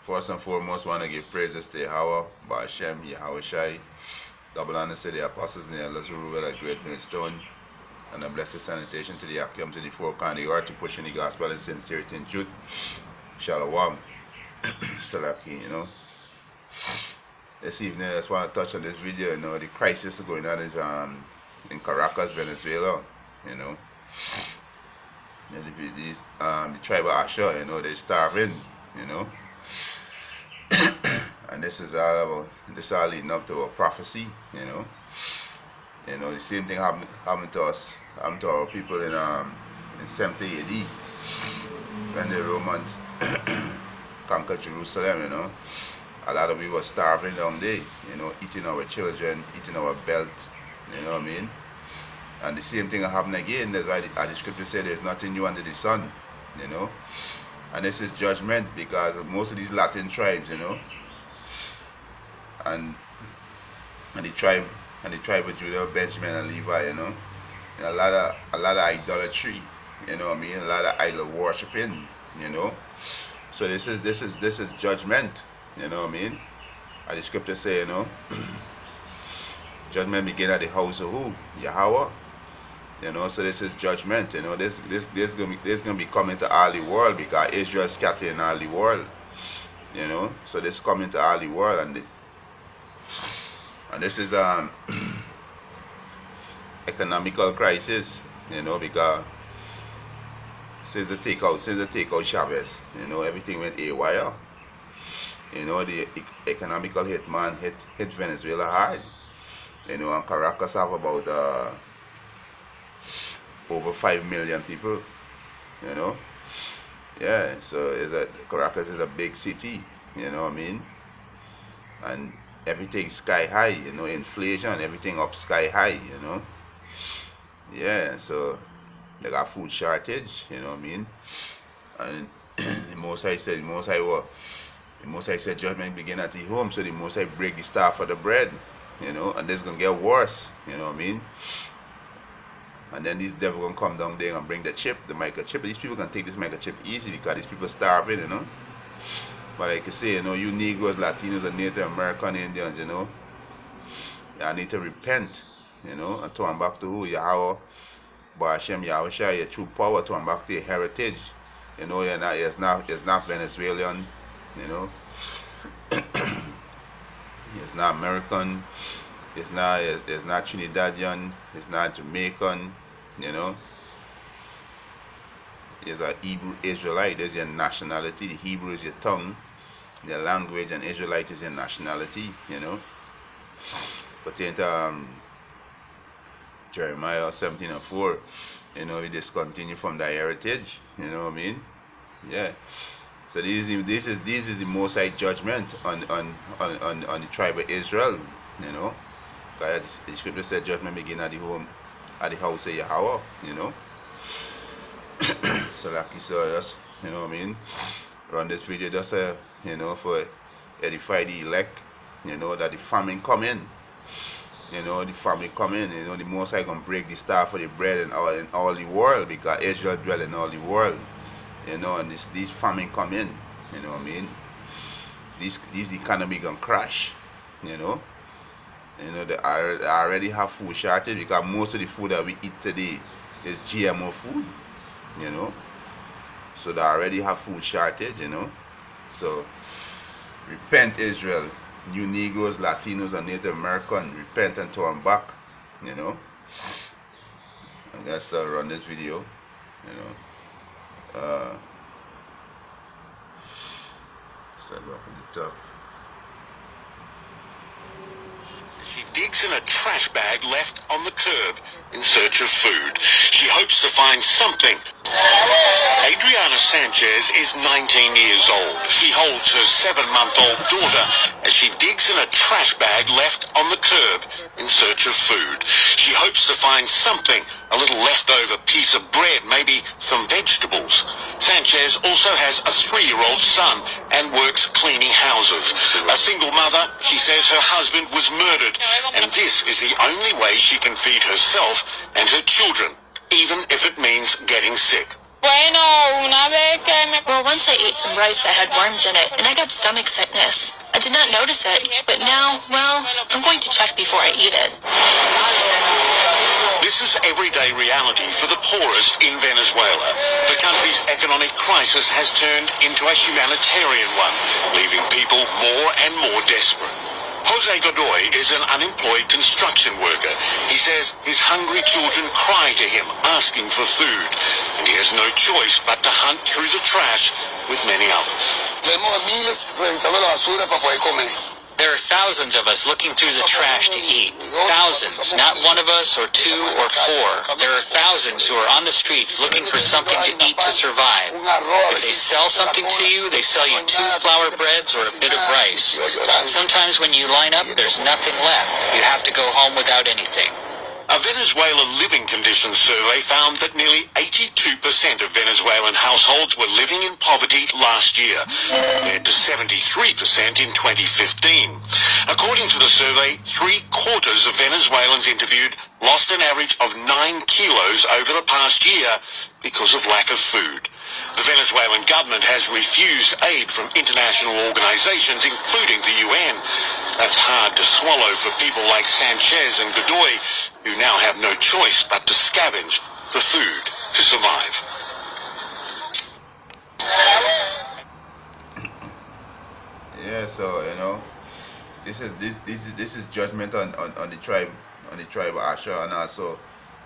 First and foremost, want to give praises to Yahweh, Ba'ashem, Yahweh Shai, double honor to the apostles and the elders who rule at a great millstone, and a blessed sanitation to the Akim to the four corners of the earth to push in the gospel in sincerity and truth. Shalom. Salaki, This evening, I just want to touch on this video, the crisis going on is in Caracas, Venezuela, the tribe of Asher, they're starving, and this is all leading up to a prophecy, the same thing happened to us, happened to our people in 70 AD when the Romans conquered Jerusalem, a lot of people were starving down there, eating our children, eating our belt, and the same thing happened again. That's why the scripture said there's nothing new under the sun, and this is judgment because most of these Latin tribes, and the tribe of Judah, Benjamin and Levi, and a lot of idolatry, a lot of idol worshiping, so this is judgment, And the scripture say, judgment begin at the house of who? Yahweh. So this is judgment. This gonna be coming to all the world because Israel is scattered in all the world. So this coming to all the world, and this is economical crisis. Because since the takeout Chavez, everything went haywire. The economical hitman hit Venezuela hard. And Caracas have about over 5 million people. Yeah. So Caracas is a big city. And everything sky high. Inflation, everything up sky high. Yeah. So they got food shortage. And the Most High said judgment begin at the home, so the Most High break the staff of the bread, and this gonna get worse, And then these devil gonna come down there and bring the microchip. These people can take this microchip easy because these people starving, But like I say, you Negroes, Latinos, and Native American Indians, y'all need to repent, and turn back to who? Yahweh, Ba'ashem, Yahweh Shai, your true power, turn back to your heritage. It's not Venezuelan. It's not American, it's not Trinidadian, it's not Jamaican, It's a Hebrew Israelite. There's your nationality. The Hebrew is your tongue, your language, and Israelite is your nationality, But in Jeremiah 17:4, we discontinue from thy heritage, Yeah. So this is the Most High judgment on the tribe of Israel, Because the scripture said judgment begin at the house of Yahweh, So like you saw, that's run this video just for edify the elect, that the famine come in, the famine come in, the Most High gonna break the staff of the bread in all the world because Israel dwell in all the world. And these famine come in, This economy gonna crash, They already have food shortage because most of the food that we eat today is GMO food, So they already have food shortage, So repent, Israel, you Negroes, Latinos, and Native American, repent and turn back, I guess I'll run this video, Start off from the top. She digs in a trash bag left on the curb in search of food. She hopes to find something. Adriana Sanchez is 19 years old. She holds her 7-month-old daughter as she digs in a trash bag left on the curb in search of food. She hopes to find something, a little leftover piece of bread, maybe some vegetables. Sanchez also has a 3-year-old son and works cleaning houses. A single mother, she says her husband was murdered, and this is the only way she can feed herself and her children, even if it means getting sick. Bueno, una vez que me Once I ate some rice that had worms in it, and I got stomach sickness. I did not notice it, but now, well, I'm going to check before I eat it. This is everyday reality for the poorest in Venezuela. The country's economic crisis has turned into a humanitarian one, leaving people more and more desperate. Jose Godoy is an unemployed construction worker. He says his hungry children cry to him, asking for food, and he has no choice but to hunt through the trash with many others. There are thousands of us looking through the trash to eat. Thousands, not one of us or two or four. There are thousands who are on the streets looking for something to eat to survive. If they sell something to you, they sell you 2 flour breads or a bit of rice. Sometimes when you line up, there's nothing left. You have to go home without anything. A Venezuelan living conditions survey found that nearly 82% of Venezuelan households were living in poverty last year, compared to 73% in 2015. According to the survey, 3/4 of Venezuelans interviewed lost an average of 9 kilos over the past year because of lack of food. The Venezuelan government has refused aid from international organizations, including the UN. That's hard to swallow for people like Sanchez and Godoy, who now have no choice but to scavenge for food to survive. Yeah, so this is judgment on the tribe of Asher, and also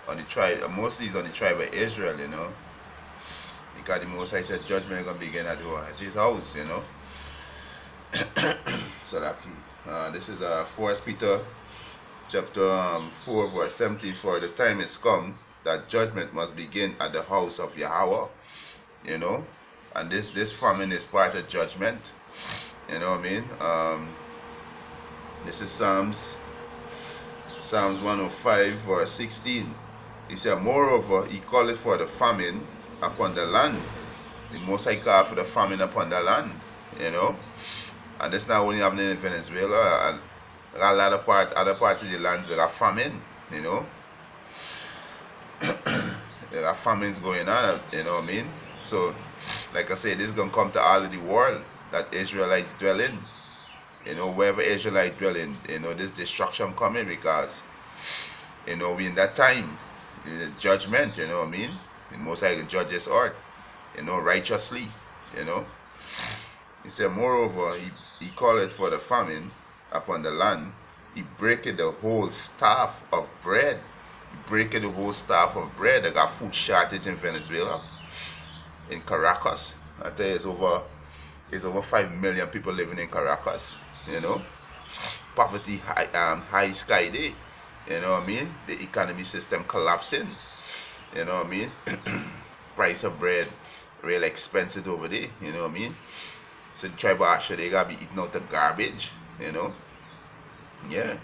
on the tribe, mostly is on the tribe of Israel, because the Most High said judgment is gonna begin at his house, So this is 1 Peter chapter 4 verse 17. For the time is come that judgment must begin at the house of Yahweh, and this famine is part of judgment. You know what I mean? This is Psalms 105 verse 16. He said, moreover, he calleth for the famine upon the land. The Most High called for the famine upon the land, And this not only happening in Venezuela, and a lot of other parts of the lands there are famine, There are famines going on, So, like I said, this is going to come to all of the world that Israelites dwell in. Wherever Israelites dwell in, this destruction coming because, we in that time, the judgment, The Most High can judge this earth, righteously, He said, moreover, he calleth for the famine upon the land. He breaketh the whole staff of bread. He breaketh the whole staff of bread. They got food shortage in Venezuela, in Caracas. I tell you, it's over 5 million people living in Caracas, Poverty high sky day, The economy system collapsing, Price of bread real expensive over there, So the tribe of Asher, they gotta be eating out the garbage, Yeah.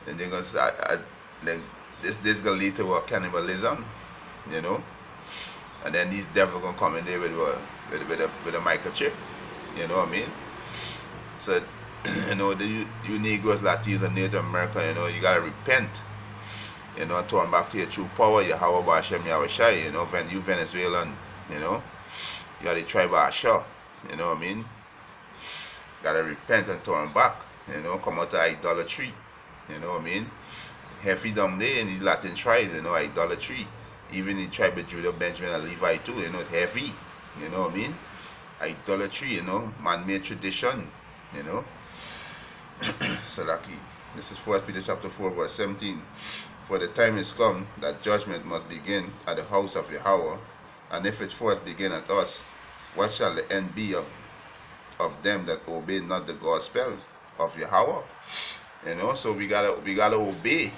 And they're gonna start this gonna lead to cannibalism, And then these devils gonna come in there with a microchip, So you Negroes, Latinos, and Native American, you gotta repent, and turn back to your true power, Yahweh Ba'Shem Yahushai, you Venezuelan, you are the tribe of Asher, Gotta repent and turn back, come out of idolatry, Heavy down there in the Latin tribe, idolatry. Even the tribe of Judah, Benjamin, and Levi too, it's heavy, Idolatry, man-made tradition, So this is 1 Peter chapter 4 verse 17. For the time is come that judgment must begin at the house of Yahweh, and if it first begin at us, what shall the end be of them that obey not the gospel of Yahweh? So we gotta obey, we gotta obey,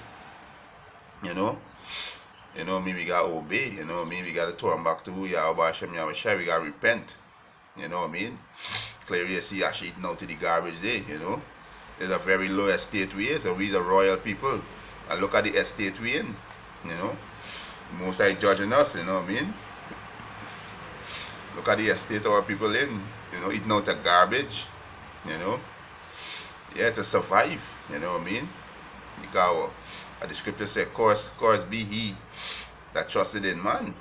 we gotta turn back to Yahweh Hashem Yahushai, we gotta repent, Clearly you see actually eating out to the garbage there, There's a very low estate we is, and we the royal people, and look at the estate we in, Most High judging us, Look at the estate our people in, eating out the garbage, to survive, Because the scripture says, course be he that trusted in man,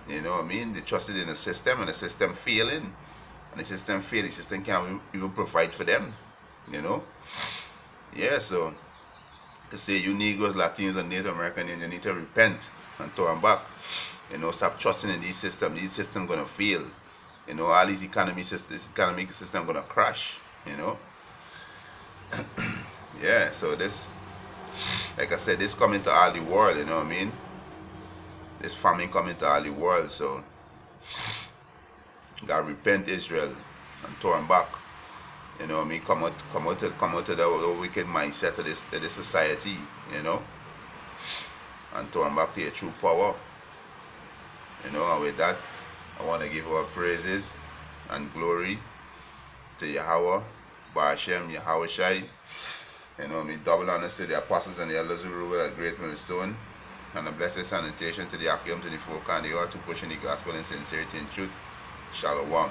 You know what I mean? They trusted in the system, and the system failing. And the system failed. The system can't even provide for them. You know? Yeah, so to say you Negroes, Latinos, and Native American Indians need to repent and turn back. You know, stop trusting in these systems. These systems gonna fail. You know, all these economic system gonna crash. You know? Yeah, so this, like I said, this coming to all the world, you know what I mean? This famine coming to all the world, so gotta repent, Israel, and turn back. You know what I mean? Come out to the wicked mindset of this society, you know, and turn back to your true power. You know, and with that, I want to give our praises and glory to Yahweh, Ba'ashem, Yahweh Shai. You know, me double honors to the apostles and the elders who rule at Great Millstone, and a blessed salutation to the Akim, to the folk and the earth, to pushing the gospel in sincerity and truth. Shalom.